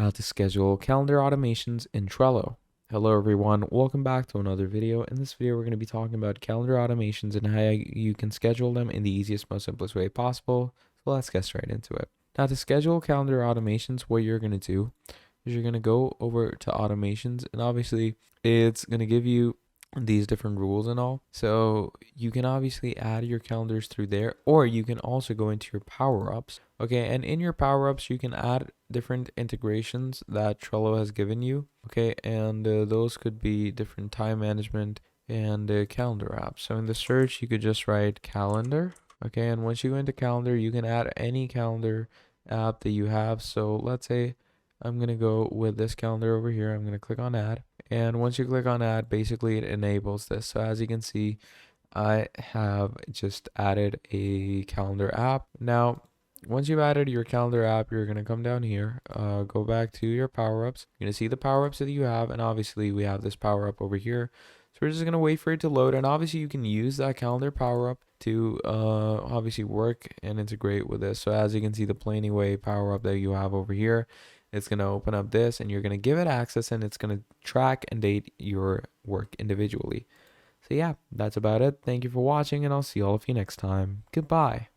how to schedule calendar automations in Trello. Hello everyone, welcome back to another video. In this video, we're going to be talking about calendar automations and how you can schedule them in the easiest, most simplest way possible. So let's get straight into it. Now to schedule calendar automations, what you're going to do is you're going to go over to automations, and obviously it's going to give you these different rules and all. So you can obviously add your calendars through there, or you can also go into your power-ups. Okay, and in your power-ups, you can add different integrations that Trello has given you. Okay, and those could be different time management and calendar apps. So in the search, you could just write calendar. Okay, and once you go into calendar, you can add any calendar app that you have. So let's say I'm going to go with this calendar over here. I'm going to click on add. And once you click on add, basically it enables this. So as you can see, I have just added a calendar app. Now, once you've added your calendar app, you're going to come down here, go back to your power-ups. You're going to see the power-ups that you have. And obviously we have this power-up over here. So we're just going to wait for it to load. And obviously you can use that calendar power-up to obviously work and integrate with this. So as you can see, the plain way power-up that you have over here, it's going to open up this and you're going to give it access, and it's going to track and date your work individually. So yeah, that's about it. Thank you for watching, and I'll see all of you next time. Goodbye.